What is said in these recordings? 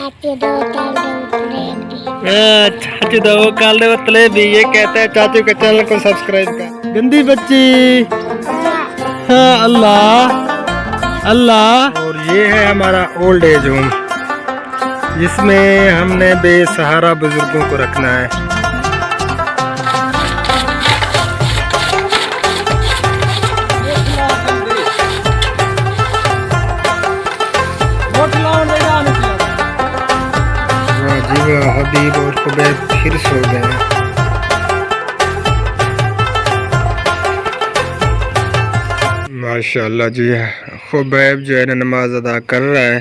चाचू दो काले उतले भी ये कहते हैं चाचू के चैनल को सब्सक्राइब कर। गंदी बच्ची। हाँ अल्लाह अल्लाह। और ये है हमारा ओल्ड एज होम जिसमें हमने बेसहारा बुजुर्गों को रखना है। हबीब और खुबैब फिर सो गए हैं। माशाल्लाह जी, खुबैब जो है ना नमाज अदा कर रहा है।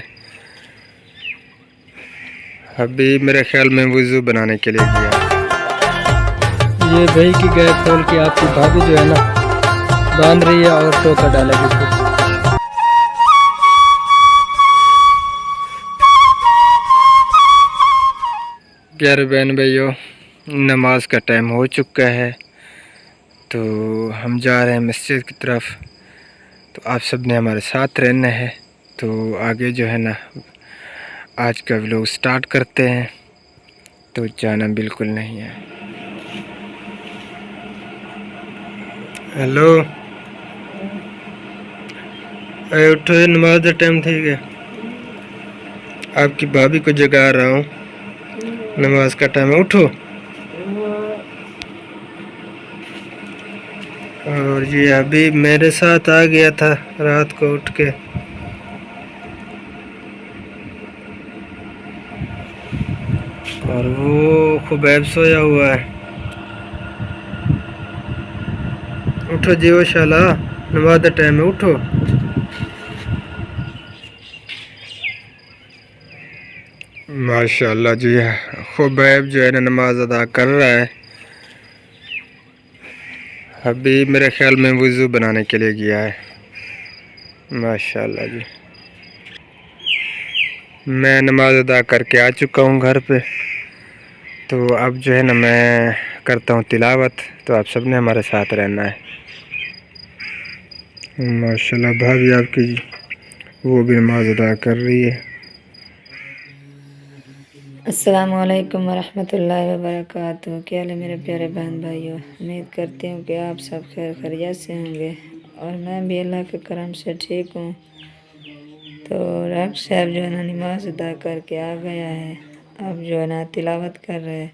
हबीब मेरे ख्याल में वुज़ू बनाने के लिए गया। ये भाई की गैप खोल के आपकी भाभी जो है ना बांध रही है और टोका डालेगी। प्यारे बहन भाइयों, नमाज का टाइम हो चुका है तो हम जा रहे हैं मस्जिद की तरफ। तो आप सब ने हमारे साथ रहना है। तो आगे जो है ना आज का व्लॉग स्टार्ट करते हैं, तो जाना बिल्कुल नहीं है। हेलो, उठो, नमाज का टाइम ठीक है। आपकी भाभी को जगा रहा हूँ, नमाज का टाइम है, उठो। और ये अभी मेरे साथ आ गया था रात को उठ के। और वो खुबैब सोया हुआ है। उठो जीवो शाला, नमाज का टाइम है, उठो। माशाल्लाह जी, खुबैब जो है ना नमाज अदा कर रहा है। हबीब मेरे ख्याल में वुज़ू बनाने के लिए गया है। माशाल्लाह जी, मैं नमाज अदा करके आ चुका हूँ घर पे। तो अब जो है ना मैं करता हूँ तिलावत। तो आप सब ने हमारे साथ रहना है। माशाल्लाह भाभी आपकी वो भी नमाज अदा कर रही है। अस्सलामुअलैकुम वरहमतुल्लाहि वबरकातुहू। क्या हाल है मेरे प्यारे बहन भाइयों, उम्मीद करती हूँ कि आप सब खैर खैरियत से होंगे और मैं भी अल्लाह के करम से ठीक हूँ। तो डॉक्टर साहब जो है ना नमाज अदा करके आ गया है। अब जो है ना तिलावत कर रहे हैं।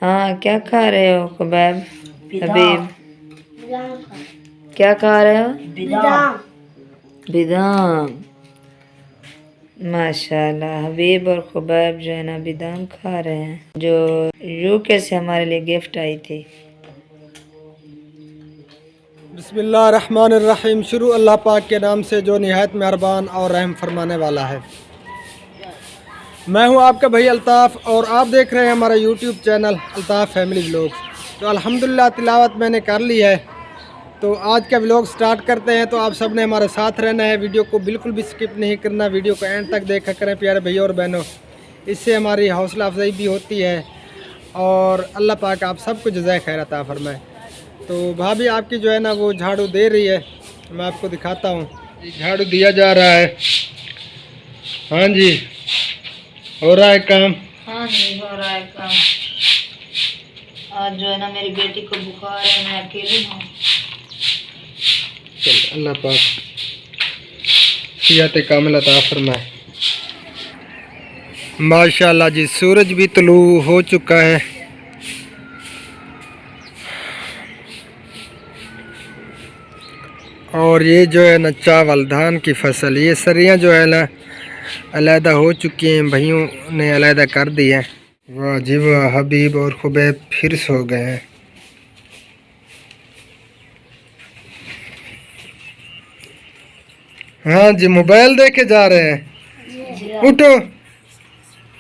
हाँ, क्या खा रहे हो खुबैब? हबीब क्या खा रहे हो? बिदाम। माशाल्लाह, हबीब और खुबैब जो है ना बिदाम खा रहे हैं, जो यूके से हमारे लिए गिफ्ट आई थी। बिस्मिल्लाहिर्रहमानिर्रहीम। शुरू अल्लाह पाक के नाम से जो निहायत मेहरबान और रहम फरमाने वाला है। मैं हूं आपका भाई अल्ताफ़ और आप देख रहे हैं हमारा YouTube channel Altaf family vlog. तो अल्हम्दुलिल्लाह तिलावत मैंने कर ली है। तो आज का व्लॉग स्टार्ट करते हैं। तो आप सब ने हमारे साथ रहना है, वीडियो को बिल्कुल भी स्किप नहीं करना, वीडियो को एंड तक देखा करें प्यारे भैया और बहनों। इससे हमारी हौसला अफजाई भी होती है और अल्लाह पाक आप सबको जज़ाए खैर अता फरमाए। तो भाभी आपकी जो है ना वो झाड़ू दे रही है, मैं आपको दिखाता हूँ। झाड़ू दिया जा रहा है। हाँ जी, हो रहा है काम। हाँ जी, हो रहा है काम। आज जो है ना मेरी बेटी को बुखार है, मैं अकेली हूँ। चल अल्लाह पाक सियात कामिल अता फरमाए। माशाल्लाह जी, सूरज भी तुलू हो चुका है। और ये जो है ना चावल धान की फसल, ये सरियाँ जो है ना अलहदा हो चुकी हैं, भाइयों ने अलहदा कर दी है। वाह जी वाह, हबीब और खुबैब फिर सो गए हैं। हाँ जी, मोबाइल देखे जा रहे हैं। उठो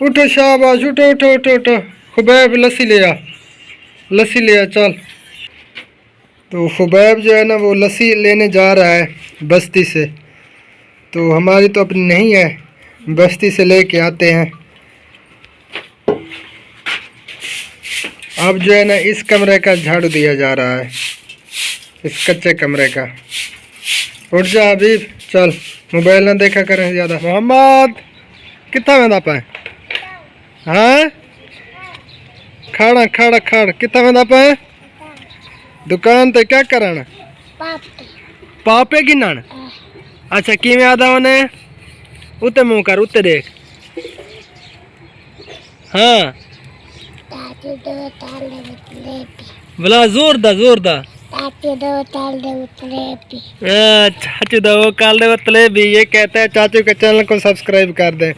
उठो, शाबाश, उठो उठो उठो उठो। खुबैब लस्सी ले आ, लस्सी ले आ, चल। तो खुबैब जो है ना वो लस्सी लेने जा रहा है बस्ती से। तो हमारी तो अपनी नहीं है, बस्ती से लेके आते हैं। अब जो है ना इस कमरे का झाड़ू दिया जा रहा है, इस कच्चे कमरे का। उठ जा हबीब, चल, मोबाइल ना देखा करें ज़्यादा। मोहम्मद कितना वेंदा पाए? हाँ खड़ा खड़ा खड़ कितना वेंदा पाए? दुकान ते क्या करन? पापे गिनन। अच्छा किवें आदा ओने? उत्ते मुंह कर उत्ते देख। हाँ भला जोर दा चाचू दो काल दे उतले भी। ये कहता है चाचू के चैनल को सब्सक्राइब कर दें।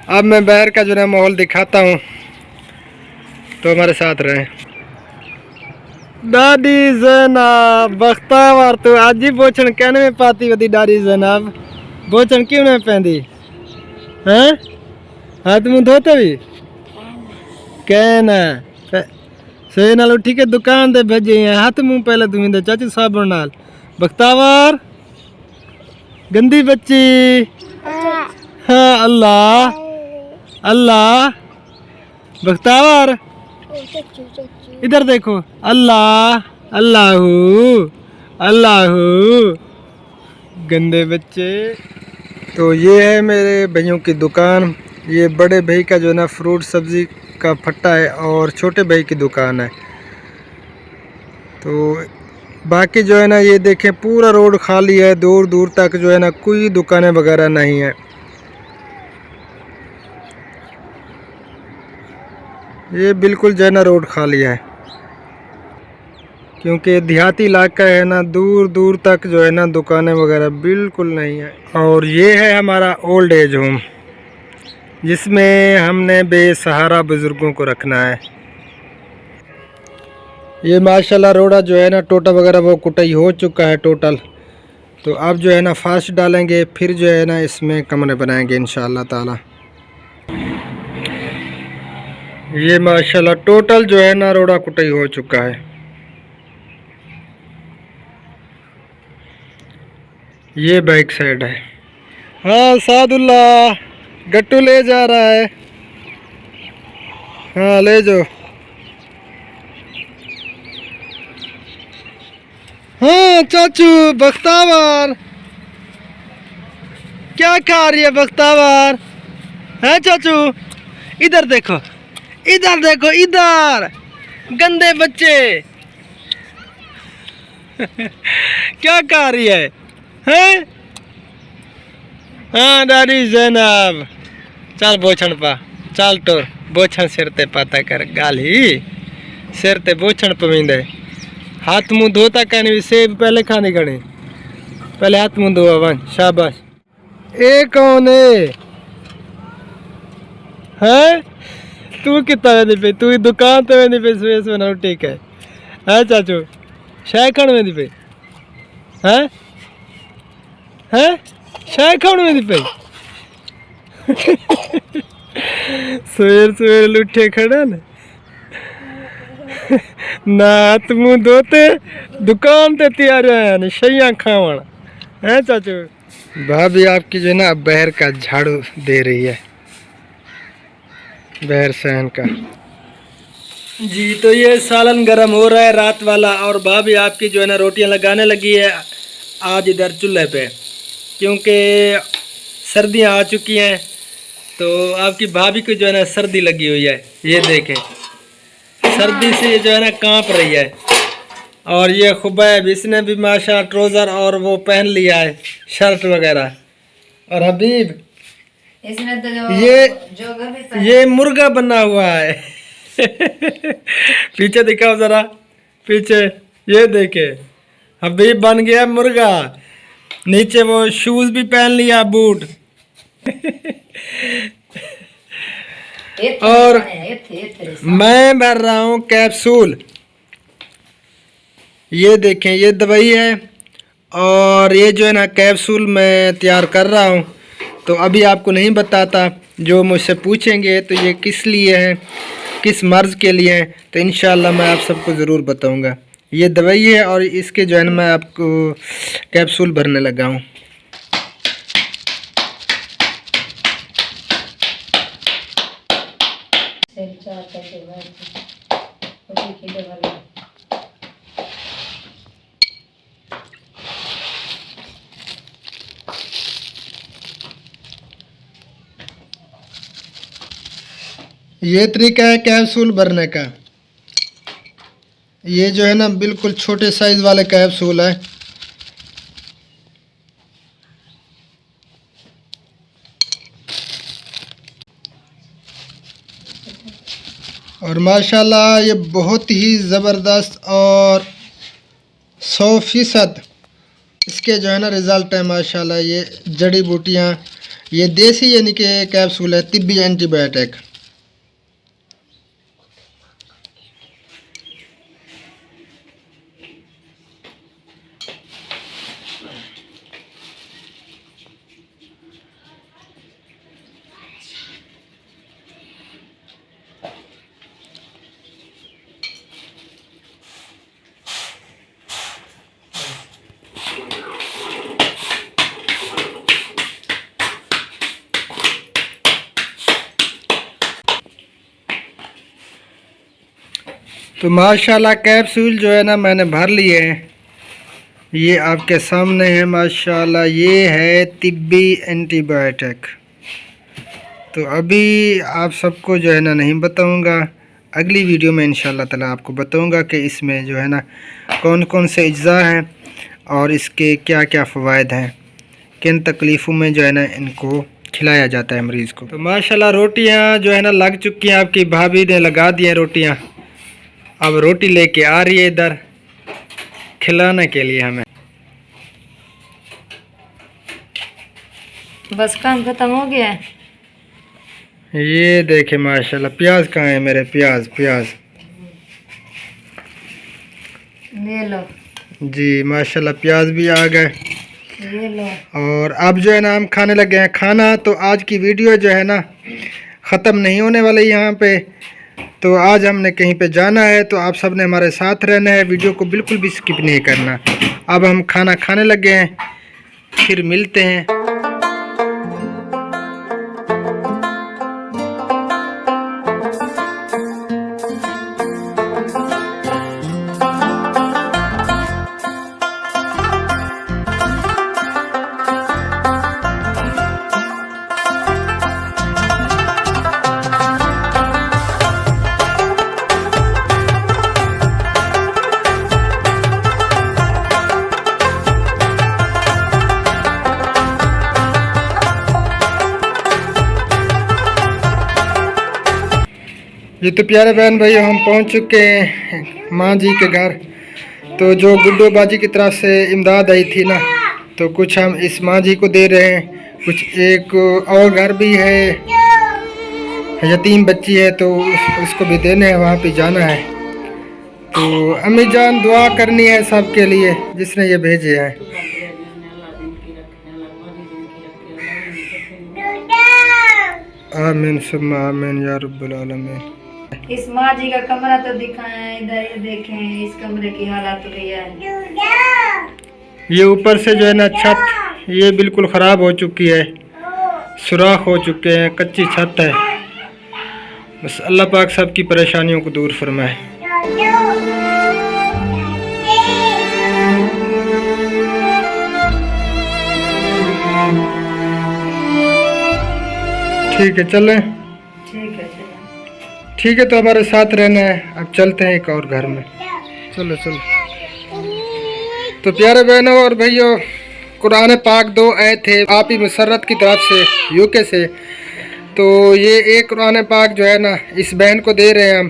अब मैं बाहर का जो है माहौल दिखाता हूँ, तो हमारे साथ रहें। दादी जनाब बख्तावर तो आज ही बोचन कहने में पाती वदी दादी जनाब बोचन क्यों नहीं पैंदी? हैं हाथ मुंह धोते भी कहना सही नाल उठी के दुकान ते भेजे हैं। हाथ मुंह पहले तुम दे चाचू साबुन नाल। बख्तावर गंदी बच्ची। हाँ अल्लाह अल्लाह। बख्तावर इधर देखो। अल्लाह अल्लाहू अल्लाहू गंदे बच्चे। तो ये है मेरे भाइयों की दुकान। ये बड़े भाई का जो है ना फ्रूट सब्जी का फट्टा है और छोटे भाई की दुकान है। तो बाकी जो है ना ये देखें पूरा रोड खाली है, दूर दूर तक जो है ना कोई दुकानें वगैरह नहीं है। ये बिल्कुल जो है ना रोड खाली है, क्योंकि देहाती इलाका है ना, दूर दूर तक जो है ना दुकानें वगैरह बिल्कुल नहीं है। और ये है हमारा ओल्ड एज होम, जिसमें हमने बेसहारा बुज़ुर्गों को रखना है। ये माशाल्लाह रोड़ा जो है ना टोटा वगैरह वो कुटाई हो चुका है टोटल। तो अब जो है ना फास्ट डालेंगे, फिर जो है ना इसमें कमरे बनाएंगे इंशाअल्लाह ताला। ये माशाल्लाह टोटल जो है ना रोड़ा कुटाई हो चुका है। ये बैक साइड है। हाँ सादुल्ला गट्टू ले जा रहा है। हाँ ले जाओ। हाँ चाचू बख्तावर क्या खा रही है? बख्तावर है चाचू? इधर देखो इधर देखो इधर गंदे बच्चे क्या खा रही है? हैं? हाँ दादी जैनब चल बोछण पा चल टोर बोछण सिर ते पाता कर गाली सिर ते बोछण पवींदे। हाथ मुंह धोता कहने भी सेब पहले खाने खड़े, पहले हाथ मुंह धोआ वन शाबाश। ए कौन है? तू कितना वेंदी पे? तू दुकान ते वेंदी पे सुबह सुबह ना ठीक है चाचू शाय खान वेंदी पे? हैं शाय खान वेंदी पे? सवेर सवेर लुठे खड़ा ना हाथ मुंह धोते दुकान ते तैयार है शैया खावन है चाचू। भाभी आपकी जो है ना बहर का झाड़ू दे रही है, बहर सहन का जी। तो ये सालन गरम हो रहा है रात वाला, और भाभी आपकी जो है ना रोटियां लगाने लगी है आज इधर चूल्हे पे, क्योंकि सर्दियां आ चुकी हैं। तो आपकी भाभी को जो है ना सर्दी लगी हुई है, ये देखें सर्दी से जो है ना कांप रही है। और ये खुबैब इसने भी माशा ट्राउज़र और वो पहन लिया है शर्ट वगैरह। और हबीब इसने तो ये मुर्गा बना हुआ है पीछे दिखाओ जरा, पीछे ये देखे हबीब बन गया मुर्गा। नीचे वो शूज भी पहन लिया बूट और मैं भर रहा हूँ कैप्सूल। ये देखें ये दवाई है और ये जो है ना कैप्सूल मैं तैयार कर रहा हूँ। तो अभी आपको नहीं बताता, जो मुझसे पूछेंगे तो ये किस लिए है, किस मर्ज़ के लिए है, तो इंशाल्लाह मैं आप सबको ज़रूर बताऊँगा। ये दवाई है और इसके जो है ना मैं आपको कैप्सूल भरने लगा हूँ। ये तरीका है कैप्सूल भरने का। ये जो है ना बिल्कुल छोटे साइज वाले कैप्सूल है। और माशाल्लाह ये बहुत ही ज़बरदस्त और 100% इसके जो है ना रिज़ल्ट है माशाल्लाह। ये जड़ी बूटियाँ, ये देसी यानी कि कैप्सूल है, तिब्बी एंटीबायोटिक। तो माशाल्लाह कैप्सूल जो है ना मैंने भर लिए हैं। ये आपके सामने है माशाल्लाह। ये है तिब्बी एंटीबायोटिक। तो अभी आप सबको जो है ना नहीं बताऊंगा, अगली वीडियो में इंशाल्लाह ताला आपको बताऊंगा कि इसमें जो है ना कौन कौन से अज्जा हैं और इसके क्या क्या फ़वाइद हैं, किन तकलीफ़ों में जो है ना इनको खिलाया जाता है मरीज़ को। तो माशाल्लाह रोटियां जो है ना लग चुकी हैं। आपकी भाभी ने लगा दी हैं रोटियां। अब रोटी लेके आ रही है इधर खिलाने के लिए हमें। बस काम खत्म हो गया है। ये देखे माशाल्लाह। प्याज कहाँ है मेरे? प्याज प्याज ले लो जी माशाल्लाह, प्याज भी आ गए। ये लो। और अब जो है ना हम खाने लगे हैं खाना। तो आज की वीडियो जो है ना ख़त्म नहीं होने वाली यहाँ पे। तो आज हमने कहीं पे जाना है, तो आप सब ने हमारे साथ रहना है, वीडियो को बिल्कुल भी स्किप नहीं करना। अब हम खाना खाने लगे हैं, फिर मिलते हैं। ये तो प्यारे बहन भाई हम पहुंच चुके हैं माँ जी के घर। तो जो गुड्डो बाजी की तरफ से इमदाद आई थी ना, तो कुछ हम इस माँ जी को दे रहे हैं। कुछ एक और घर भी है, यतीम बच्ची है, तो उसको भी देने हैं, वहाँ पे जाना है। तो अम्मी जान दुआ करनी है सबके लिए जिसने ये भेजे हैं। आमीन सुम्मा आमीन या रब्बुल आलमीन। इस माँ जी का कमरा तो दिखाएं, इधर ये देखें इस कमरे की हालत भैया। ये ऊपर से जो है ना छत ये बिल्कुल ख़राब हो चुकी है, सुराख हो चुके हैं, कच्ची छत है। बस अल्लाह पाक सबकी परेशानियों को दूर फरमाए। ठीक है चलें। ठीक है ठीक है, तो हमारे साथ रहना है। अब चलते हैं एक और घर में। चलो चलो। तो प्यारे बहनों और भाइयों, कुरान पाक 2 आए थे आप ही मुसर्रत की तरफ से यूके से। तो ये एक कुरान पाक जो है ना इस बहन को दे रहे हैं हम।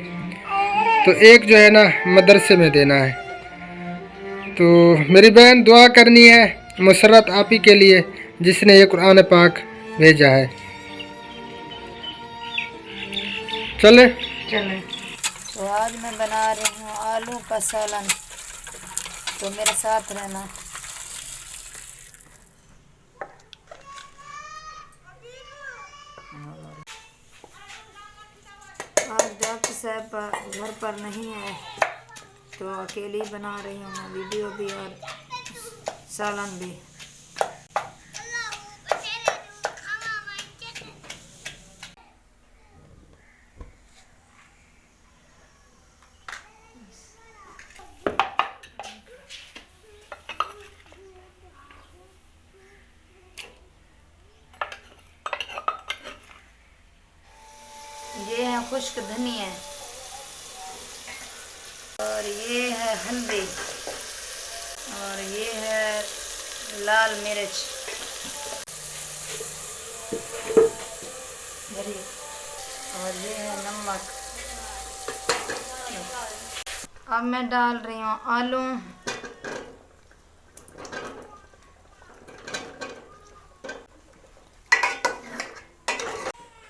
तो एक जो है ना मदरसे में देना है। तो मेरी बहन दुआ करनी है मुसर्रत आप ही के लिए जिसने ये कुरान पाक भेजा है। चले चले। तो आज मैं बना रही हूँ आलू का सालन, तो मेरे साथ रहना। आज डॉक्टर साहब घर पर नहीं है, तो अकेली बना रही हूँ मैं, वीडियो भी और सालन भी। ये है खुश्क धनिया और ये है हल्दी और ये है लाल मिर्च और ये है नमक। अब मैं डाल रही हूँ आलू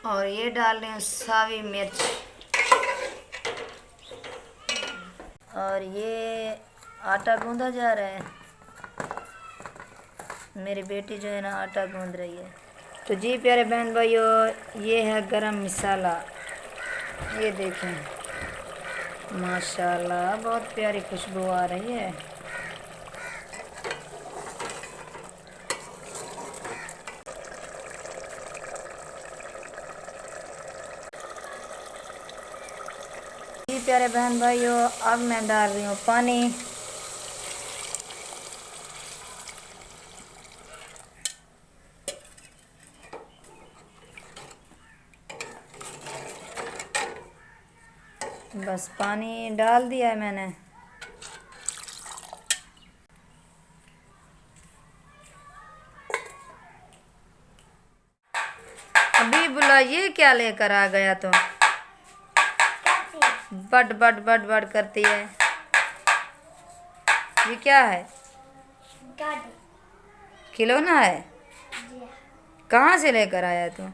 और ये डाल रही हूँ सावी मिर्च और ये आटा गूंदा जा रहा है। मेरी बेटी जो है ना आटा गूंद रही है। तो जी प्यारे बहन भाइयों, ये है गरम मसाला। ये देखें माशाल्लाह बहुत प्यारी खुशबू आ रही है। जी प्यारे बहन भाइयों, अब मैं डाल रही हूँ पानी। बस पानी डाल दिया है मैंने। अभी बोला ये क्या लेकर आ गया तुम? बट बट बट बट करती है। ये क्या है? खिलौना है? कहाँ से लेकर आया तुम?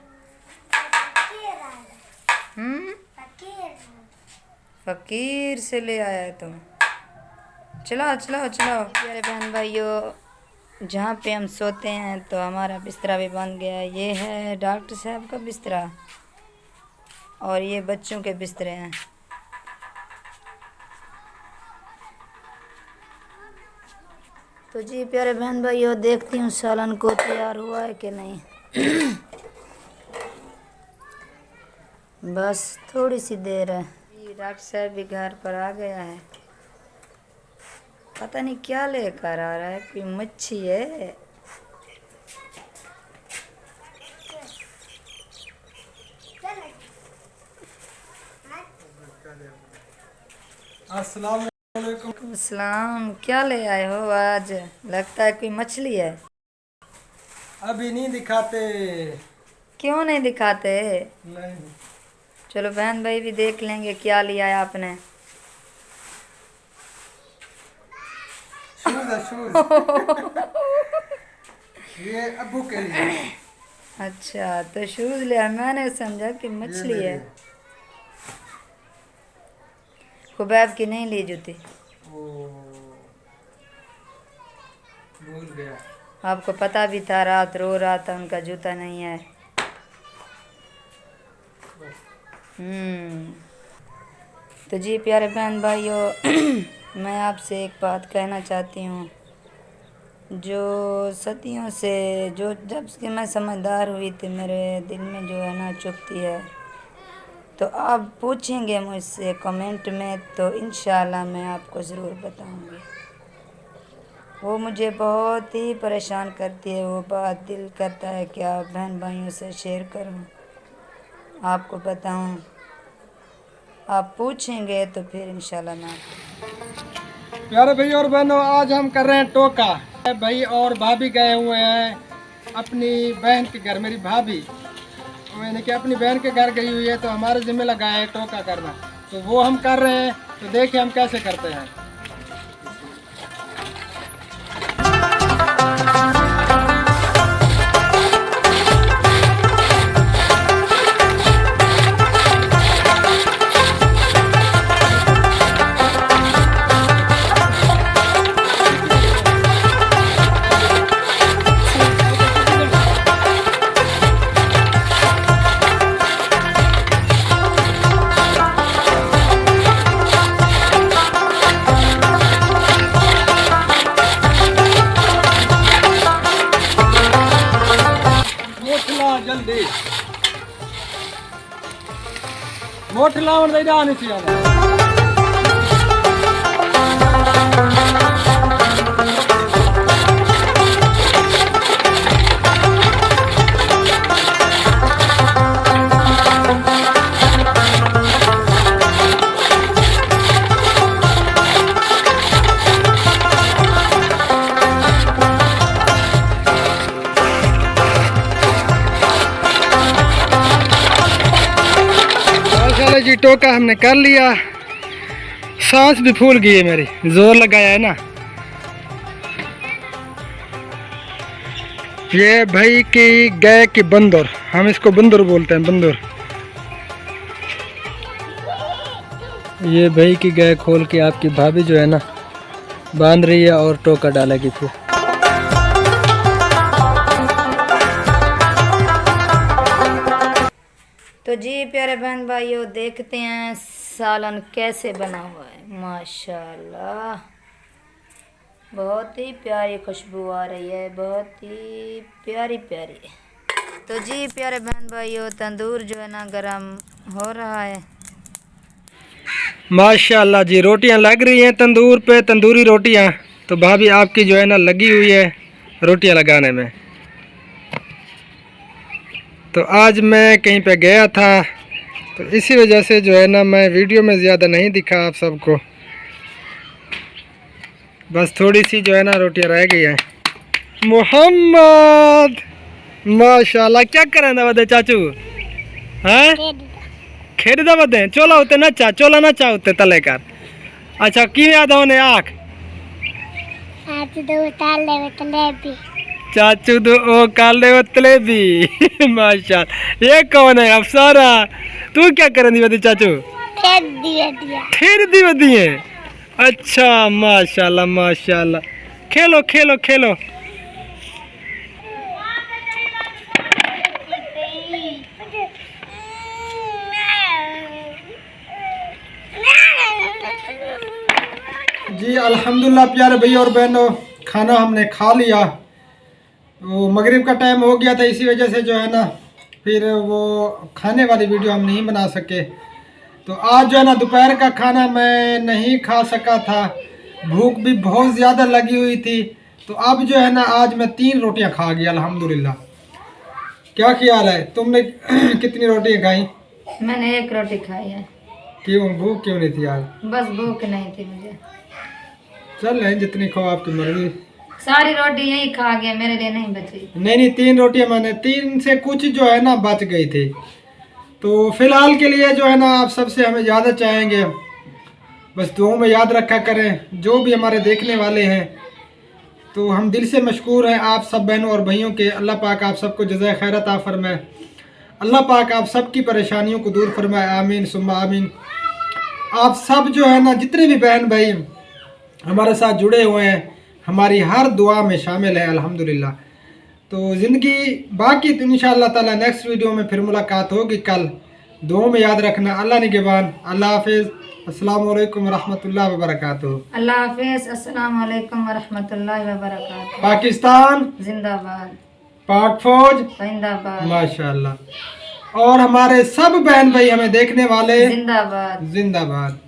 फकीर से ले आया तुम। चलाओ चलाओ चलाओ। प्यारे बहन भाइयों, जहाँ पे हम सोते हैं तो हमारा बिस्तरा भी बन गया है। ये है डॉक्टर साहब का बिस्तरा और ये बच्चों के बिस्तरे हैं। तो जी प्यारे बहन भाइयों, देखती हूँ सालन को तैयार हुआ है कि नहीं। बस थोड़ी सी देर है। डॉक्टर साहब भी घर पर आ गया है। पता नहीं क्या लेकर आ रहा है, कोई मच्छी है। अस्सलाम वालेकुम। अस्सलाम, क्या ले आए हो आज? लगता है कोई मछली है। अभी नहीं दिखाते। क्यों नहीं दिखाते? नहीं। चलो बहन भाई भी देख लेंगे क्या लिया है आपने। शूज है, शूज। ये अब्बू के लिए। अच्छा, तो शूज लिया। मैंने समझा कि मछली है। खुबैब की नहीं ली जूती? भूल गया। आपको पता भी था, रात रो रहा था उनका जूता नहीं है। तो जी प्यारे बहन भाइयों, मैं आपसे एक बात कहना चाहती हूँ। जो सदियों से जब से मैं समझदार हुई थी, मेरे दिल में जो है ना चुभती है। तो आप पूछेंगे मुझसे कमेंट में तो इंशाल्लाह मैं आपको ज़रूर बताऊंगी। वो मुझे बहुत ही परेशान करती है। वो बात दिल करता है कि आप बहन भाइयों से शेयर करूं, आपको बताऊं। आप पूछेंगे तो फिर इंशाल्लाह मैं। प्यारे भाई और बहनों, आज हम कर रहे हैं टोका। भाई और भाभी गए हुए हैं अपनी बहन के घर। मेरी भाभी यानी कि अपनी बहन के घर गई हुई है, तो हमारे जिम्मे लगा है टोका करना। तो वो हम कर रहे हैं, तो देखिए हम कैसे करते हैं। जल्दी मोठ लावण दे आनी चाहिए। चलो जी, टोका हमने कर लिया। सांस भी फूल गई है मेरी, जोर लगाया है ना। ये भाई की गाय की बंदर, हम इसको बंदर बोलते हैं, बंदर। ये भाई की गाय खोल के आपकी भाभी जो है ना बांध रही है और टोका डालेगी फिर। तो जी प्यारे बहन भाइयों, देखते हैं सालन कैसे बना हुआ है। माशाल्लाह, बहुत ही प्यारी खुशबू आ रही है, बहुत ही प्यारी प्यारी। तो जी प्यारे बहन भाइयों, तंदूर जो है ना गरम हो रहा है। माशाल्लाह जी, रोटियां लग रही हैं तंदूर पे, तंदूरी रोटियां। तो भाभी आपकी जो है ना लगी हुई है रोटियां लगाने में। तो आज मैं कहीं पे गया था, तो इसी वजह से जो है ना मैं वीडियो में ज़्यादा नहीं दिखा आप सबको। बस थोड़ी सी जो है ना रोटियां रह गई हैं। मोहम्मद माशाल्लाह, क्या करें बदे चाचू? हैं खेड़ दा बदे चोला होते नचा, चोला नचा होते तले कर। अच्छा की याद होने आख चाचू दो ओ काले उतले भी। माशा, ये कौन है अफसारा? तू क्या करनी बदी चाचू? खेड़ दी बदी है। अच्छा माशाल्लाह माशाल्लाह, खेलो खेलो खेलो। जी अल्हम्दुलिल्लाह प्यारे भैया और बहनों, खाना हमने खा लिया। वो मगरिब का टाइम हो गया था, इसी वजह से जो है ना फिर वो खाने वाली वीडियो हम नहीं बना सके। तो आज जो है ना दोपहर का खाना मैं नहीं खा सका था, भूख भी बहुत ज़्यादा लगी हुई थी। तो अब जो है ना आज मैं 3 रोटियां खा गया अल्हम्दुलिल्लाह। क्या ख्याल है, तुमने कितनी रोटियां खाई? मैंने 1 रोटी खाई है। क्यों, भूख क्यों नहीं थी आज? बस भूख नहीं थी मुझे। चल रहे जितनी खाओ आपकी मर्जी। सारी रोटी यही खा गया, मेरे लिए नहीं बची। नहीं 3 रोटियां मैंने, 3 से कुछ जो है ना बच गई थी। तो फिलहाल के लिए जो है ना आप सबसे हमें ज़्यादा चाहेंगे, बस दुआओं में याद रखा करें जो भी हमारे देखने वाले हैं। तो हम दिल से मशकूर हैं आप सब बहनों और भाइयों के। अल्लाह पाक आप सबको जज़ाए खैर अता फरमाए। अल्लाह पाक आप सबकी परेशानियों को दूर फरमाए, आमीन सुम्मा आमीन। आप सब जो है ना जितने भी बहन भाई हमारे साथ जुड़े हुए हैं, हमारी हर दुआ में शामिल है अल्हम्दुलिल्लाह। तो ज़िंदगी बाकी तो इंशाअल्लाह ताला नेक्स्ट वीडियो में फिर मुलाकात होगी कल। दुआ में याद रखना। अल्लाह निगहबान। अल्लाह हाफिज़। अस्सलामु अलैकुम वरहमतुल्लाहि वबरकातुहू। अल्लाह हाफिज़। अस्सलाम वालेकुम वरहमतुल्लाहि वबरकातुहू। पाकिस्तान जिंदाबाद। पाक फौज जिंदाबाद। माशाअल्लाह। और हमारे सब बहन भाई हमें देखने वाले जिंदाबाद। जिंदाबाद।